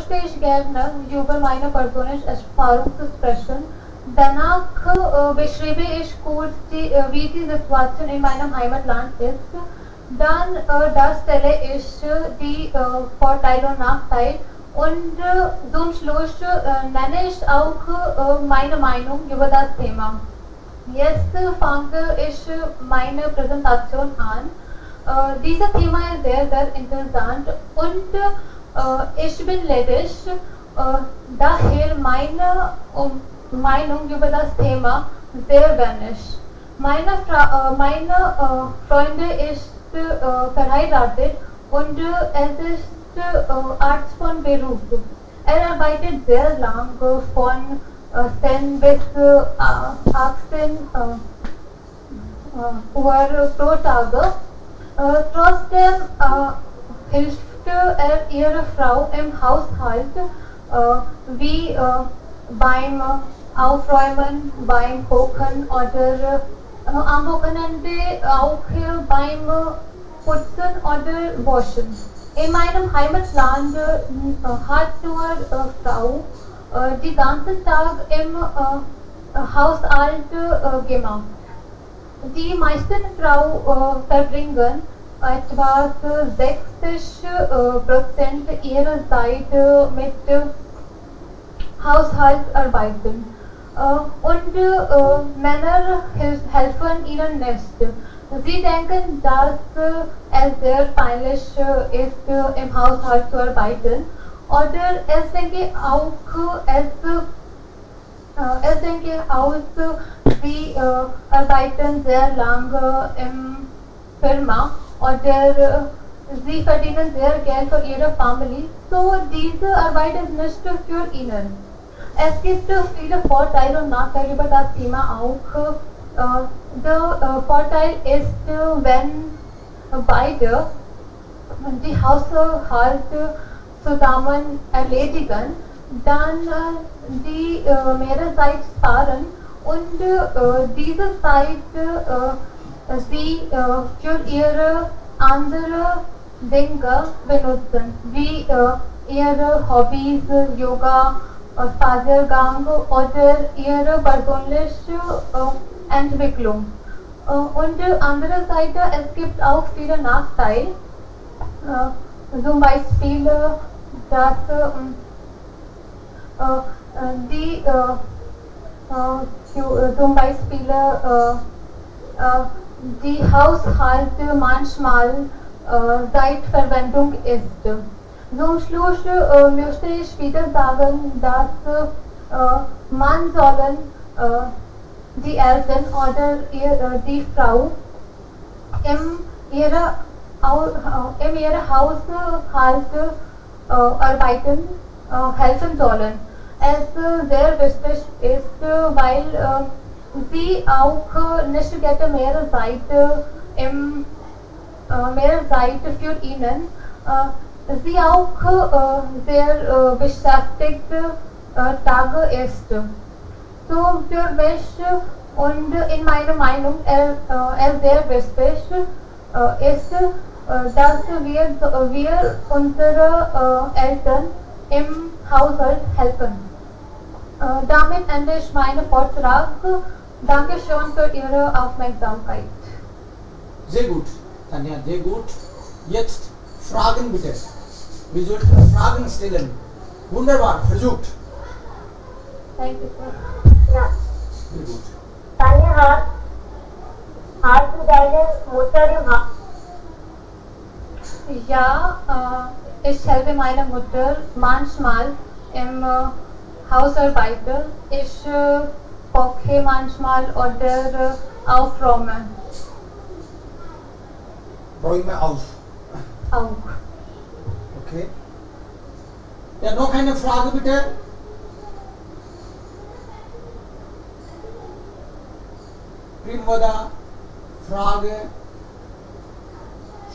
möchte ich gerne über meine persönliche Erfahrung sprechen. Danach beschreibe ich kurz, wie die Situation in meinem Heimatland ist. Dann darstelle ich die Vorteile und Nachteile und zum Schluss nenne ich auch meine Meinung über das Thema. Jetzt fange ich meine Präsentation an. Dieses Thema ist sehr, sehr interessant und ich bin ledig, daher meine Meinung über das Thema sehr wenig. Meine Freunde ist verheiratet und es ist Arzt von Beruf. Er arbeitet sehr lang von 10 bis 18 Uhr pro Tag. Trotzdem hilft er ihrer Frau im Haushalt, wie beim Aufräumen, beim Kochen oder am Wochenende auch beim Putzen oder Waschen. In meinem Heimatland hat nur Frau den ganzen Tag im Haushalt gemacht. Die meisten Frauen verbringen etwa 60% ihrer Zeit mit Haushaltsarbeiten. Und Männer helfen ihnen nicht. Sie denken, dass es sehr peinlich ist, im Haushalt zu arbeiten. Oder es denke auch, sie arbeiten sehr lange im Firma oder sie verdienen sehr Geld für ihre Familie. So diese Arbeit ist nicht für ihnen. Es gibt viele Vorteile und Nachteile über das Thema auch. Der Vorteil ist, wenn beide die Haushalte zusammen erledigen, dann die mehr Zeit sparen und diese Zeit sie für ihre andere Dinge benutzen, wie ihre Hobbys, Yoga, Spaziergang oder ihre persönliche Entwicklung. Und andererseits, es gibt auch viele Nachteile, zum Beispiel, dass die Haushalte manchmal Zeitverwendung ist. Zum Schluss möchte ich wieder sagen, dass man sollen die Eltern oder die Frau in ihrer Haushalt arbeiten helfen sollen. Es sehr wichtig ist, weil sie auch nicht mehr Zeit für ihnen. Sie auch sehr beschäftigt Tage ist. So für mich und in meiner Meinung es sehr wichtig ist, dass wir unsere Eltern im Haushalt helfen. Damit ende ich meinen Vortrag. Dankeschön für Ihre Aufmerksamkeit. Sehr gut, Tanja, sehr gut. Jetzt Fragen bitte. Wir sollten Fragen stellen. Wunderbar, versucht. Thank you, sir. Ja. Sehr gut. Tanja, hast du deine Mutter im Haus? Ja, ich helfe meiner Mutter manchmal im Hausarbeit. Ich koche manchmal oder aufräume. Räume auf. Auch. Okay. Ja, noch eine Frage bitte. Primvada, Frage,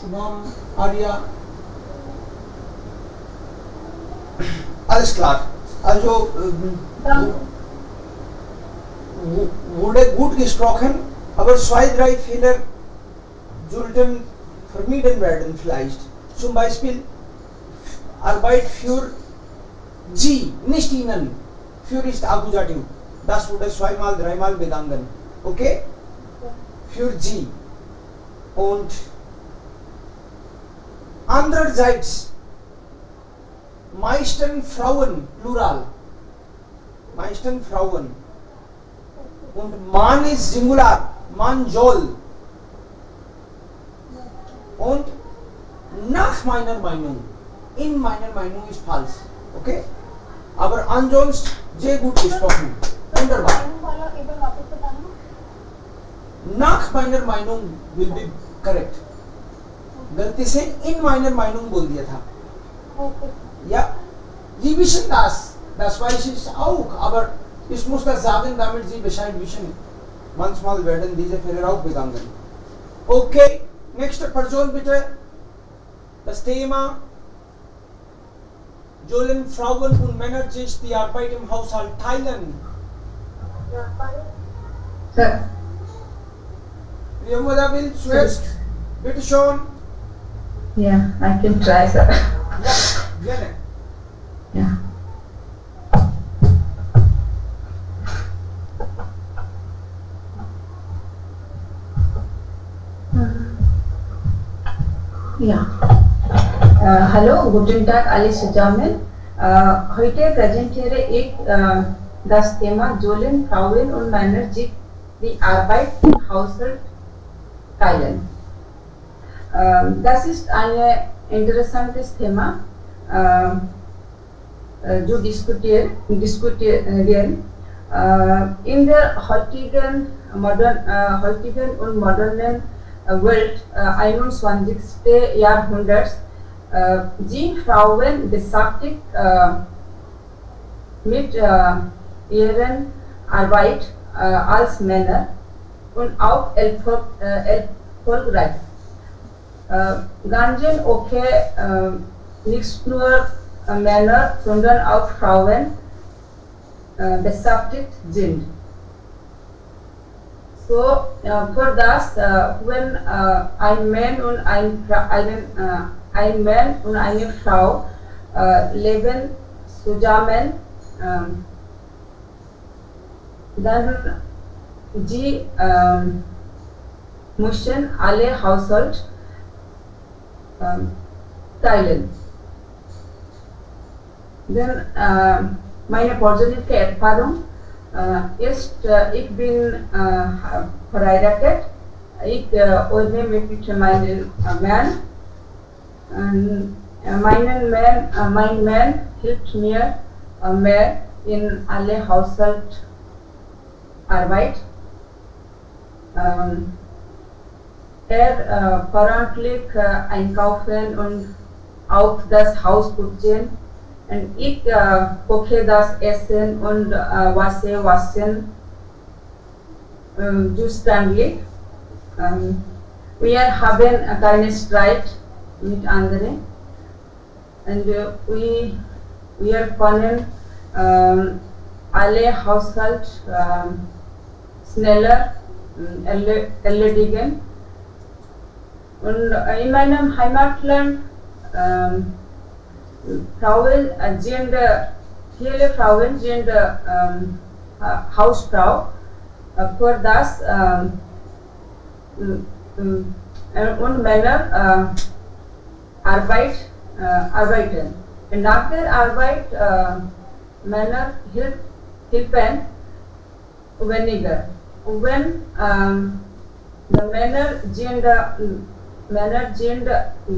Shubham, Arya. Alles klar. Also wurde gut gesprochen, aber 2, 3 Fehler sollten vermieden werden vielleicht. Zum Beispiel Arbeit für G, nicht ihnen. Für ist Akkusativ. Das wurde zweimal, dreimal begangen. Okay? Für G. Und andererseits, meisten Frauen, Plural. Meisten Frauen. Und Mann ist Singular. Man soll. Und nach meiner Meinung, in meiner Meinung ist falsch. Okay? Aber ansonsten sehr gut gesprochen. Wunderbar. Nach meiner Meinung will be correct. गलती से in meiner Meinung बोल दिया था. Ja, Sie wissen das. Das weiß ich auch. Aber ich muss das sagen, damit Sie Bescheid wissen. Manchmal werden diese Fehler auch begangen. Okay, nächste Person bitte. Das Thema: Sollen Frauen und Männer sich die Arbeit im Haushalt teilen? Sir. Priyamoda will zuerst. Bitte schon. Yeah, I can try, sir. Ja, gerne. Yeah. Ja. Hallo, guten Tag alle zusammen. Heute präsentiere ich das Thema Sollen Frauen und Männer sich die Arbeit im Haushalt teilen. Das ist ein interessantes Thema, zu diskutieren. In der heutigen und modernen Welt 21. Jahrhunderts sind Frauen beschäftigt mit ihrer Arbeit als Männer und auch erfolgreich. Ganz okay, nicht nur Männer, sondern auch Frauen beschäftigt sind. So, für das, wenn ein Mann und eine Frau leben zusammen, dann sie müssen alle Haushalt teilen. Denn meine persönliche Erfahrung ist, ich bin verheiratet. Ich wohne mit meinem Mann. Mein Mann hilft mir mehr in alle Haushaltsarbeit. Verantwortlich einkaufen und auch das Haus putzen. Und ich koche das Essen und wasche waschen zuständig. Wir haben keinen Streit mit anderen. Und wir können alle Haushalt schneller erledigen. Und in meinem Heimatland viele Frauen sind Hausfrau, für das und Männer arbeiten. Und nach der Arbeit Männer helfen weniger. Und wenn die Männer sind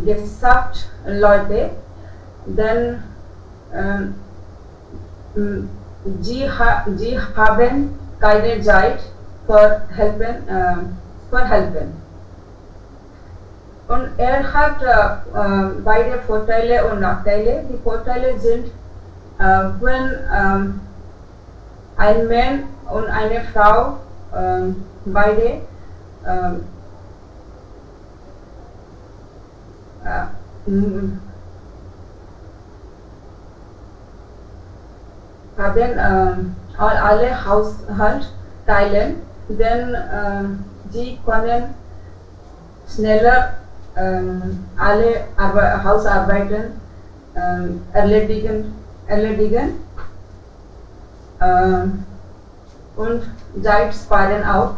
Geschäftsleute, dann sie haben keine Zeit für helfen. Und hat beide Vorteile und Nachteile. Die Vorteile sind, wenn ein Mann und eine Frau beide haben alle Haushalt teilen, denn sie können schneller alle Hausarbeiten erledigen erledigen und Zeit sparen auch.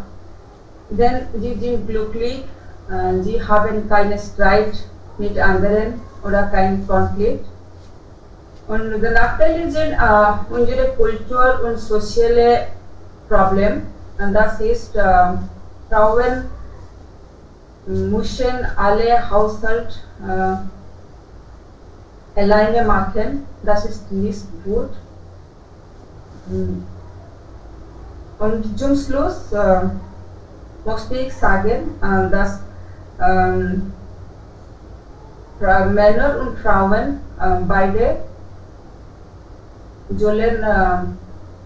Denn sie sind glücklich, sie haben keinen Streit mit anderen oder keinen Konflikt. Und der Nachteil sind unsere Kultur und soziale Probleme. Und das ist, Frauen müssen alle Haushalt alleine machen. Das ist nicht gut. Und zum Schluss möchte ich sagen, dass Männer und Frauen beide sollen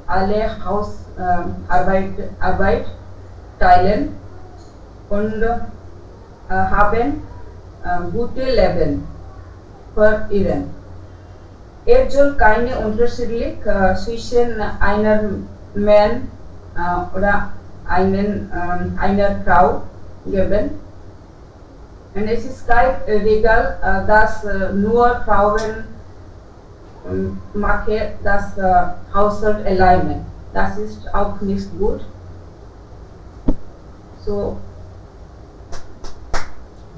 alle Hausarbeit teilen und haben gute Leben für ihren. Es soll keine Unterschied zwischen einem Mann oder einer Frau geben. Und es ist keine Regel, dass nur Frauen machen das Haushalt alleine. Das ist auch nicht gut. So.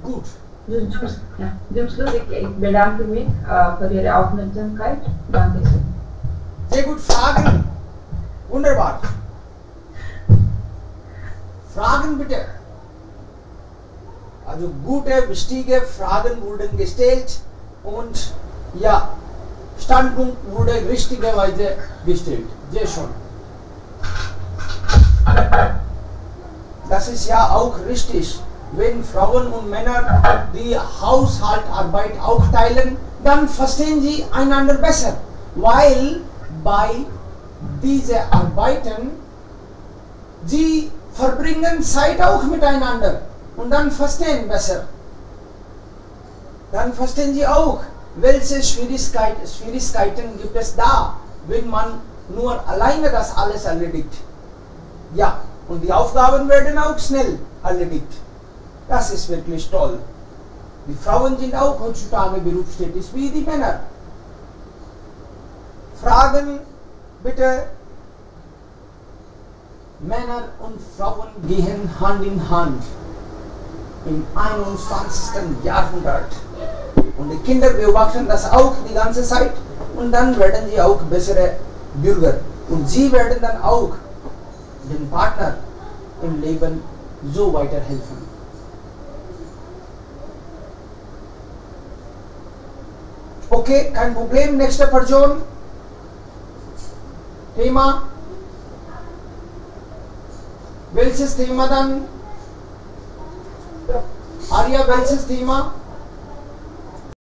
Gut. Zum Schluss, ich bedanke mich für Ihre Aufmerksamkeit. Danke schön. Sehr gut, Fragen? Wunderbar. Fragen bitte. Also gute, wichtige Fragen wurden gestellt und ja, Standpunkt wurde richtigerweise gestellt. Sehr schön. Das ist ja auch richtig. Wenn Frauen und Männer die Haushaltsarbeit auch teilen, dann verstehen sie einander besser, weil bei diesen Arbeiten sie verbringen Zeit auch miteinander und dann verstehen besser. Dann verstehen sie auch, welche Schwierigkeiten gibt es da, wenn man nur alleine das alles erledigt. Ja, und die Aufgaben werden auch schnell erledigt. Das ist wirklich toll. Die Frauen sind auch heutzutage berufstätig wie die Männer. Fragen bitte. Männer und Frauen gehen Hand in Hand im 21. Jahrhundert. Und die Kinder beobachten das auch die ganze Zeit und dann werden sie auch bessere Bürger. Und sie werden dann auch dem Partner im Leben so weiterhelfen. Okay, kein Problem. Nächste Person. Thema. Welches Thema dann? Arya, welches Thema?